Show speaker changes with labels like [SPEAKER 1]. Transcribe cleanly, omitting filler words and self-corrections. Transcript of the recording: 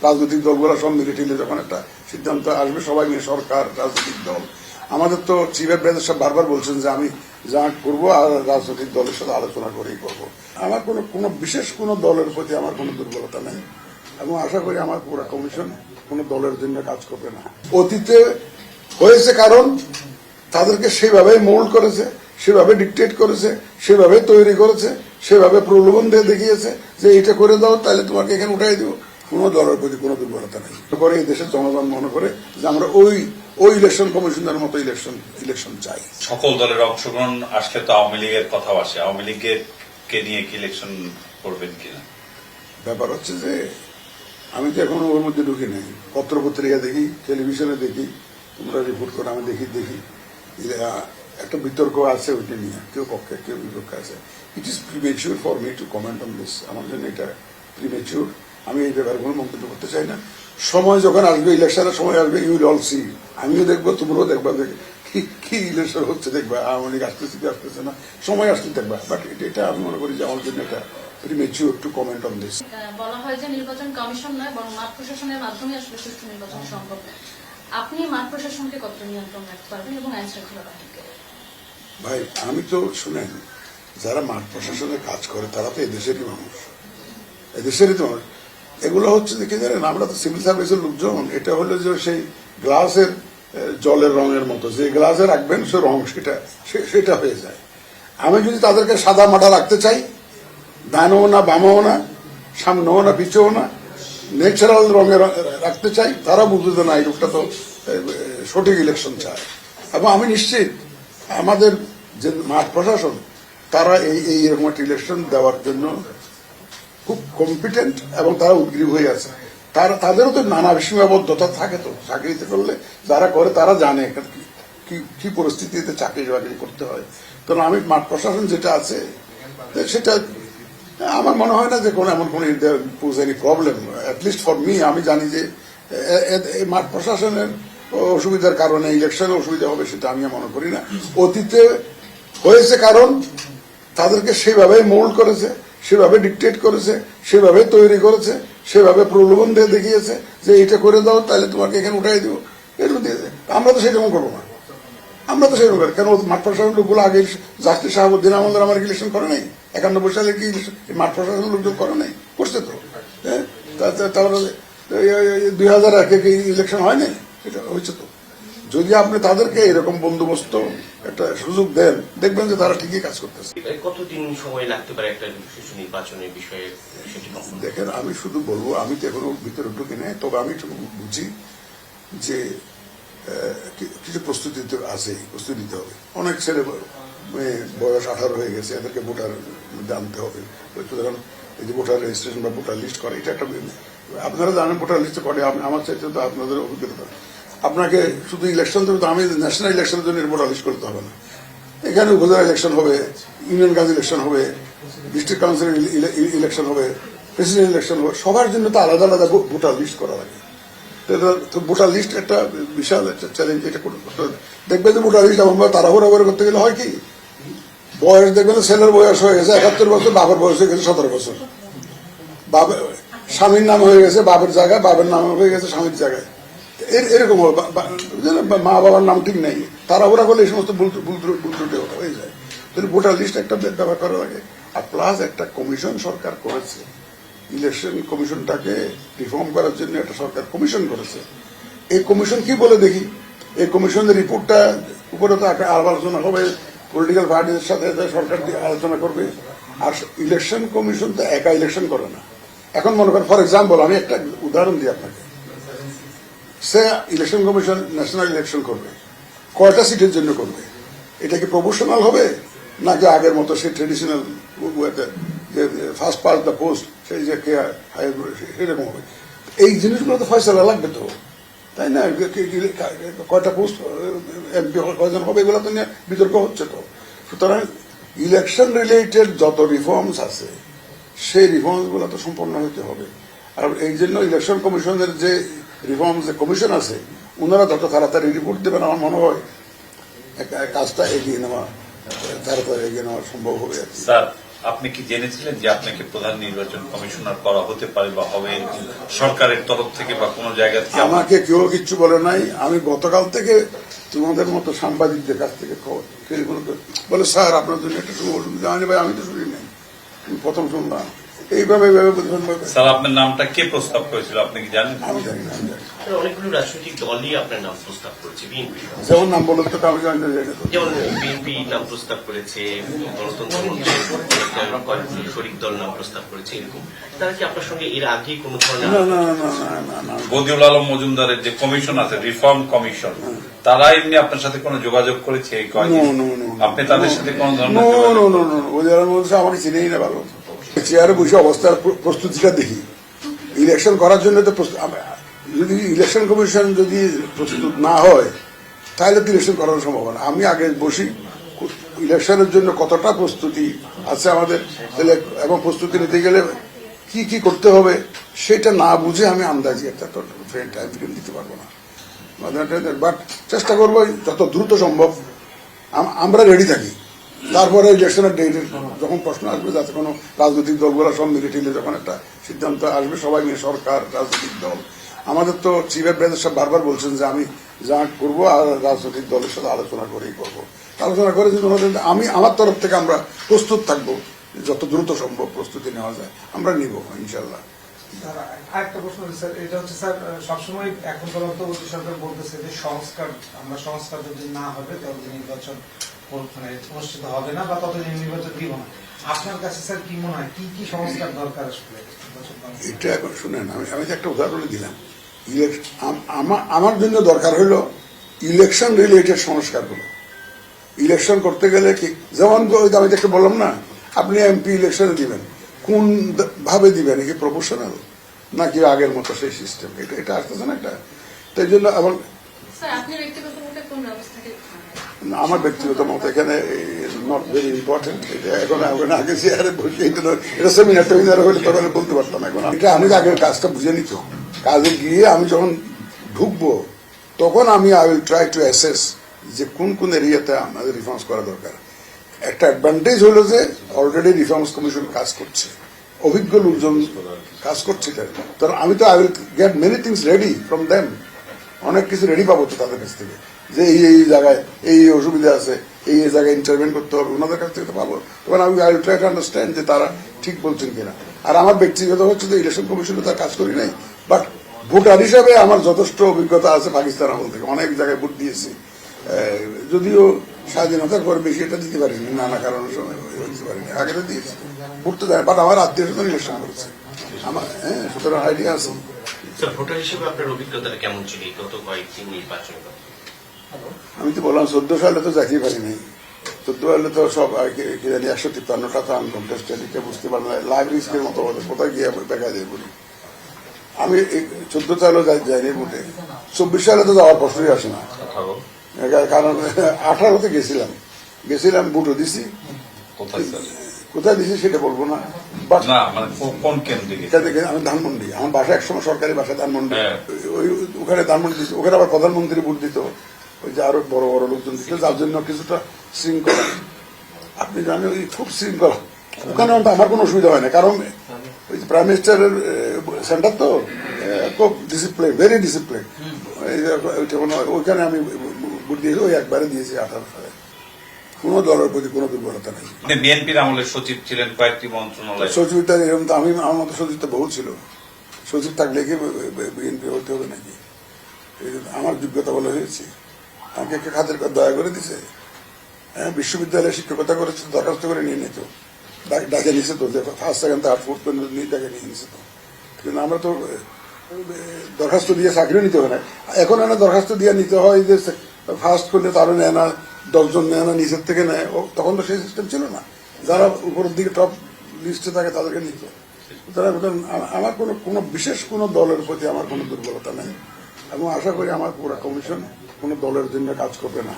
[SPEAKER 1] রাজনৈতিক দলগুলো সব মিলে টিলে যখন একটা সিদ্ধান্ত আসবে, সবাই মিলে সরকার, রাজনৈতিক দল, আমাদের তো চিফ অ্যাডভাইজার সাহেব বারবার বলছেন যে আমি যা করবো আর রাজনৈতিক দলের সাথে আলোচনা করেই করবো। আমার কোনো বিশেষ কোনো দলের প্রতি আমার কোনো দুর্বলতা নেই এবং আশা করি আমার পুরো কমিশন কোনো দলের জন্য কাজ করবে না। অতীতে হয়েছে কারণ তাদেরকে সেভাবে মোল্ড করেছে, সেভাবে ডিকটেট করেছে, সেভাবে তৈরি করেছে, সেভাবে প্রলোভন দিয়ে দেখিয়েছে যে এটা করে দাও তাহলে তোমাকে এখানে উঠাই দিব। কোনো দলের প্রতি কোনো দুর্বলতা নেই। করে এই দেশের জনগণ মনে করে যে আমরা ওই ইলেকশন কমিশনের মতো ইলেকশন চাই।
[SPEAKER 2] সকল দলের অংশগ্রহণ আসলে তো আওয়ামী লীগের কথাও আসে, আওয়ামী লীগের কে নিয়ে কি ইলেকশন করবেন কিনা?
[SPEAKER 1] ব্যাপার হচ্ছে যে আমি তো এখনো ওর মধ্যে ঢুকি নাই। পত্র পত্রিকা দেখি, টেলিভিশনে দেখি, তোমরা রিপোর্ট করে আমি দেখি একটা বিতর্ক আছে ওইটা নিয়ে, কেউ পক্ষে কেউ বিপক্ষে আছে। It is premature for me two comment on this. আমার জন্য এটা প্রিমেচিউর। আমি এই ব্যাপারে কোনো মন্তব্য করতে চাই না। সময় যখন আসবে, ইলেকশনের সময় আসবে, ইউ উইল অল সি। আমিও দেখবো, তোমরাও দেখবা, কি ইলেকশন হচ্ছে দেখবা, আওয়ামী লীগ আসতেছে কি আসতেছে না, সময় আসতে দেখবা। বাট এটা আমি মনে করি যে আমার জন্য এটা premature two comment on this.
[SPEAKER 3] বলা হয় যে নির্বাচন কমিশন নয় বরং মাঠ প্রশাসনের মাধ্যমে আসলে সুষ্ঠু নির্বাচন সম্ভব। আপনি মাঠ প্রশাসনকে কত নিয়ন্ত্রণ রাখতে পারবেন এবং আইন শৃঙ্খলা বাহিনীকে?
[SPEAKER 1] ভাই আমি তো শুনেন, যারা মাঠ প্রশাসনে কাজ করে তারা তো এদেশেরই মানুষ, এদেশেরই তো মানুষ। এগুলো হচ্ছে দেখে জানেন, আমরা তো সিভিল সার্ভিসের লোকজন। এটা হলো যে সেই গ্লাসের জলের রঙের মতো, যে গ্লাসে রাখবেন সে রং সেটা হয়ে যায়। আমি যদি তাদেরকে সাদা মাটা রাখতে চাই, ডানও না বামও না, সামনেও না পিছেও না, ন্যাচারাল রঙে রাখতে চাই, তারা বুঝতে না এই লোকটা তো সঠিক ইলেকশন চায়। এবং আমি নিশ্চিত আমাদের যে মাঠ প্রশাসন তারা এইরকম একটা ইলেকশন দেওয়ার জন্য খুব কম্পিটেন্ট এবং তারা উদ্গ্রীব হয়ে আছে। তাদেরও তো নানা সীমাবদ্ধতা থাকে। তো চাকরিতে করলে যারা করে তারা জানে কি পরিস্থিতিতে চাকরি বাকরি করতে হয়। কারণ আমি মাঠ প্রশাসন যেটা আছে সেটা আমার মনে হয় না যে এমন কোন প্রবলেম, অ্যাটলিস্ট ফর মি। আমি জানি যে মাঠ প্রশাসনের অসুবিধার কারণে ইলেকশনে অসুবিধা হবে সেটা আমি মনে করি না। অতীতে হয়েছে কারণ তাদেরকে সেভাবে মোল্ড করেছে, সেভাবে ডিকটেট করেছে, সেভাবে তৈরি করেছে, সেভাবে প্রলোভন দিয়ে দেখিয়েছে যে এটা করে দাও তাহলে তোমাকে এখানে উঠাই দিব। এরকম দিয়েছে। আমরা তো সেরকম করবো না, আমরা তো সেরকম করি। কেন মাঠ প্রশাসনের লোকগুলো আগে জাস্টিস শাহাবুদ্দিন আমাদের আমার ইলেকশন করে নাই? 91 সালে কি মাঠ প্রশাসনের লোকজন করে নাই? করছে তো। তারপরে 2001-এ কি ইলেকশন হয় নাই? এটা হয়েছে তো। যদি আপনি তাদেরকে এরকম বন্দোবস্ত একটা সুযোগ দেন, দেখবেন যে তারা ঠিকই কাজ করতেছে।
[SPEAKER 4] কতদিন সময় লাগতে পারে একটা নির্বাচনের বিষয়ে?
[SPEAKER 1] দেখেন, আমি শুধু বলবো, আমি তো এখনো ভিতরে ঢুকি নাই, তবে আমি বুঝি যে কিছু প্রস্তুতি তো আছে, প্রস্তুতি নিতে হবে। অনেক ছেলে বয়স 18 হয়ে গেছে, এদেরকে ভোটার আনতে হবে। সুতরাং এই যে ভোটার রেজিস্ট্রেশন বা ভোটার লিস্ট করে, এটা একটা, আপনারা জানেন ভোটার লিস্ট করে, আমার চাইতে তো আপনাদের অভিজ্ঞতা। আপনাকে শুধু ইলেকশন দেবে তো, আমি ন্যাশনাল ইলেকশনের জন্য ভোটার লিস্ট করতে হবে না। এখানে উপজেলা ইলেকশন হবে, ইউনিয়ন কাউন্সিল ইলেকশন হবে, ডিস্ট্রিক্ট কাউন্সিল ইলেকশন হবে, প্রেসিডেন্ট ইলেকশন হবে। সবার জন্য তো আলাদা আলাদা ভোটার লিস্ট করা লাগে। তো ভোটার লিস্ট একটা বিশাল একটা চ্যালেঞ্জ। এটা দেখবে যে ভোটার লিস্ট এমন তাড়াহুড়া করে করতে গেলে হয় কি, বয়স দেখবেন ছেলের বয়স হয়ে গেছে 71 বছর, বাবার বয়স হয়ে গেছে 17 বছর, স্বামীর নাম হয়ে গেছে বাবার জায়গায়, বাবার নাম হয়ে গেছে স্বামীর জায়গায়। এরকম মা বাবার নাম ঠিক নেই, তাড়াহুড়া করলে এই সমস্ত ভুল ত্রুটি হয়ে যায়। ভোটার লিস্ট একটা ব্যবহার করা লাগে। আর প্লাস একটা কমিশন সরকার করেছে, ইলেকশন কমিশনটাকে রিফর্ম করার জন্য একটা সরকার কমিশন করেছে। এই কমিশন কি বলে দেখি, এই কমিশনের রিপোর্টটা উপরে তো আলোচনা হবে, পলিটিক্যাল পার্টির সাথে সরকার আলোচনা করবে। আর ইলেকশন কমিশন তো একা ইলেকশন করে না। এখন মনে করেন, ফর এক্সাম্পল আমি একটা উদাহরণ দিই আপনাকে। সে ইলেকশন কমিশন ন্যাশনাল ইলেকশন করবে, কয়টা সিটের জন্য করবে? এটা কি প্রপোর্শনাল হবে নাকি আগের মতো সেই traditional first past the post, সেই যে সেরকম হবে? এই জিনিসগুলো তো ফয়সলা লাগবে তো, তাই না? কয়টা পোস্ট এমপি কয়জন হবে এগুলো তো নিয়ে বিতর্ক হচ্ছে তো। সুতরাং ইলেকশন রিলেটেড যত রিফর্মস আছে সেই রিফর্মস গুলো তো সম্পন্ন হতে হবে। আর এই জন্য ইলেকশন কমিশনের যে রিফর্মস যে কমিশন আছে, ওনারা যত তাড়াতাড়ি রিপোর্ট দেবেন আমার মনে হয় কাজটা এগিয়ে নেওয়া, তাড়াতাড়ি এগিয়ে নেওয়া সম্ভব হবে।
[SPEAKER 2] স্যার, আপনি কি জেনেছিলেন যে আপনাকে প্রধান নির্বাচন কমিশনার করা হতে পারে বা হবে এরকম সরকারের তরফ থেকে বা কোনো জায়গা থেকে?
[SPEAKER 1] আমাকে কেউ কিচ্ছু বলে নাই। আমি গতকাল থেকে তোমাদের মতো সাংবাদিকদের কাছ থেকে খবর টেলিফোন করে বলে, স্যার আপনার জন্য একটা শুভ বলুন। জানি ভাই, আমি তো শুনি নাই, আমি প্রথম শুনলাম। এইভাবে
[SPEAKER 2] স্যার আপনার নামটা কে প্রস্তাব করেছিল আপনি কি জানেন?
[SPEAKER 1] আমি জানি না, আমি জানি না।
[SPEAKER 4] অনেকগুলো রাজনৈতিক দলই আপনার নাম প্রস্তাব করেছে, বিএনপি
[SPEAKER 1] যেমন নাম বলতে তো আমি জানি না, জানি না।
[SPEAKER 4] যেমন বিএনপি নাম প্রস্তাব করেছে, গণতন্ত্র মঞ্চের কয়েকটি শরিক দল নাম প্রস্তাব করেছে। এরকম তারা কি আপনার সঙ্গে এর আগে কোনো ধরনের
[SPEAKER 1] না না না না না না
[SPEAKER 2] বদিউল আলম মজুমদারের যে কমিশন আছে, রিফর্ম কমিশন, তারা এমনি আপনার সাথে কোনো যোগাযোগ করেছে এই কয়েকদিন?
[SPEAKER 1] No, no, no, no.
[SPEAKER 2] আপনি তাদের সাথে কোন ধরনের
[SPEAKER 1] নো
[SPEAKER 2] যোগাযোগ?
[SPEAKER 1] নো নো নো ওই যারা বলছে আমাকে চিনেই না ভালো। চেয়ারে বসে অবস্থার প্রস্তুতিটা দেখি। ইলেকশন করার জন্য তো যদি ইলেকশন কমিশন যদি প্রস্তুত না হয় তাহলে তো ইলেকশন করার সম্ভাবনা। আমি আগে বসি ইলেকশনের জন্য কতটা প্রস্তুতি আছে আমাদের, এবং প্রস্তুতি নিতে গেলে কি কি করতে হবে সেটা না বুঝে আমি আন্দাজি একটা ফ্রেন্ড টাইম দিতে পারবো না। বাট চেষ্টা করবো যত দ্রুত সম্ভব। আমরা রেডি থাকি। তারপরে ইলেকশনের ডেট যখন প্রশ্ন আসবে, যাতে কোনো রাজনৈতিক দলগুলো সব মিলে টিলে যখন একটা সিদ্ধান্ত আসবে, সবাই মিলে, সরকার, রাজনৈতিক দল। আমাদের তো চিফ অ্যাডভাইজার সাহেব বারবার বলছেন যে আমি যা করবো আর রাজনৈতিক দলের সাথে আলোচনা করেই করবো। আলোচনা করে যদি আমি আমার তরফ থেকে আমরা প্রস্তুত থাকবো, যত দ্রুত সম্ভব প্রস্তুতি নেওয়া যায় আমরা নিব ইনশাল্লাহ।
[SPEAKER 5] আরেকটা প্রশ্ন স্যার, এটা হচ্ছে স্যার সবসময় এখন পর্যন্ত সরকার বলতেছে যে সংস্কার যদি না হবে ততদিন নির্বাচন মানে অনুষ্ঠিত হবে না বা ততদিন নির্বাচন দিব না। আপনার কাছে স্যার কি মনে হয়, কি কি সংস্কার দরকার আসলে?
[SPEAKER 1] এটা এখন শুনেন, আমি একটা উদাহরণ দিলাম। আমার জন্য দরকার হলো ইলেকশন রিলেটেড সংস্কারগুলো। ইলেকশন করতে গেলে কি, যেমন আমি একটা বললাম না, আপনি এমপি ইলেকশনে দিবেন, কোন ভাবে দিবেন, কি প্রফেশনাল নাকি আগের মতো সেই সিস্টেম, এটা আসতেছে না একটা। তাই জন্য আমার আমার ব্যক্তিগত মত এখানে নট ভেরি ইম্পর্টেন্ট। এটা এখন আগে চেয়ারে বসে এটা সেমিনার টেমিনার হলে তখন বলতে পারতাম। এখন এটা আমি আগের কাজটা বুঝে নিত। কাজে গিয়ে আমি যখন ঢুকবো তখন আমি I will try to assess যে কোন কোন এরিয়াতে আমাদের রিফর্মস করা দরকার। একটা অ্যাডভান্টেজ হলো যে অলরেডি রিফর্মস কমিশন কাজ করছে, অভিজ্ঞ লোকজন কাজ করছে। কারণ আমি তো I will get many things ready from them. অনেক কিছু রেডি পাবো তো তাদের কাছ থেকে, যে এই জায়গায় এই অসুবিধা আছে, এই জায়গায় ইন্টারভেন করতে হবে, ওনাদের কাছ থেকে তো পাবো। তখন আমি I will try to understand যে তারা ঠিক বলছেন কিনা। আর আমার ব্যক্তিগত হচ্ছে যে ইলেকশন কমিশনে তার কাজ করি নাই, বাট ভোটার হিসাবে আমার যথেষ্ট অভিজ্ঞতা আছে পাকিস্তান আমল থেকে। অনেক জায়গায় ভোট দিয়েছি, যদিও স্বাধীনতার পর বেশি এটা দিতে পারিনি, নানা কারণের সময় দিতে পারিনি। আগে তো দিয়েছি, ভোট তো দেয়, বাট আমার আত্মীয় স্বজন ইলেকশন করেছে আমার। সুতরাং আইডিয়া আছে।
[SPEAKER 4] ভোটার হিসেবে আপনার অভিজ্ঞতাটা কেমন ছিল গত কয়েকদিন নির্বাচন?
[SPEAKER 1] আমি তো বললাম 14 সালে তো যাইতেই পারি নাই। 14 সালে তো সব কি জানি 153টা তো আনকন্টেস্টেড, এটা বুঝতে পারলাম। লাইভ রিস্কের মতো কোথায় গিয়ে দেখা যায় বলি। আমি 14 সালেও যাইনি ভোটে। 24 সালে তো যাওয়ার প্রশ্নই আসে না, কারণ 18তে গেছিলাম ভোটও দিছি। কোথায় দিছি সেটা বলবো না, বাট
[SPEAKER 2] কোন কেন্দ্রে?
[SPEAKER 1] আমি ধানমন্ডি, আমার বাসা একসময় সরকারি বাসা ধানমন্ডি। ওখানে ধানমন্ডি দিত, ওখানে আবার প্রধানমন্ত্রী ভোট দিত, ওই যে আরো বড় বড় লোকজন দিত, যার জন্য কিছুটা শৃঙ্খলা। আপনি জানেন খুব শৃঙ্খলা ওখানে, আমার কোনো অসুবিধা হয় না, কারণ ওই যে প্রাইম মিনিস্টারের সেন্টার তো খুব ডিসিপ্লিন, ভেরি ডিসিপ্লিন। ওইখানে আমি ভোট দিয়েছি, ওই একবারে দিয়েছি 18 সালে। কোন দলের প্রতি কোন দুর্বলতা নেই।
[SPEAKER 2] বিএনপির আমলের সচিব ছিলেন কয়েকটি মন্ত্রণালয়।
[SPEAKER 1] সচিবতা এরকম তো আমি, আমার মতো সচিব তো বহু ছিল। সচিব থাকলে কি বিএনপি হতে হবে নাকি? আমার যোগ্যতা বলে হয়েছে, আমাকে একটা খাতের দয়া করে দিছে। বিশ্ববিদ্যালয়ে শিক্ষকতা করেছে, দরখাস্ত করে নিয়ে নিত, ডাকে নিছে তো, ফার্স্ট সেকেন্ড থার্ড ফোর্থ পর্যন্ত ডাকে নিয়ে নিছে তো। কিন্তু আমরা তো দরখাস্ত দিয়ে চাকরিও নিতে হয় না। এখন দরখাস্ত দিয়ে নিতে হয় যে ফার্স্ট করলে তারও নেয় না, 10 জন নেয় না, নিচের থেকে নেয়। তখন তো সেই সিস্টেম ছিল না, যারা উপরের দিকে টপ লিস্টে থাকে তাদেরকে নিত। আমার কোনো বিশেষ কোনো দলের প্রতি আমার কোনো দুর্বলতা নেই, এবং আশা করি আমার পুরো কমিশন কোনো দলের জন্য কাজ করবে না।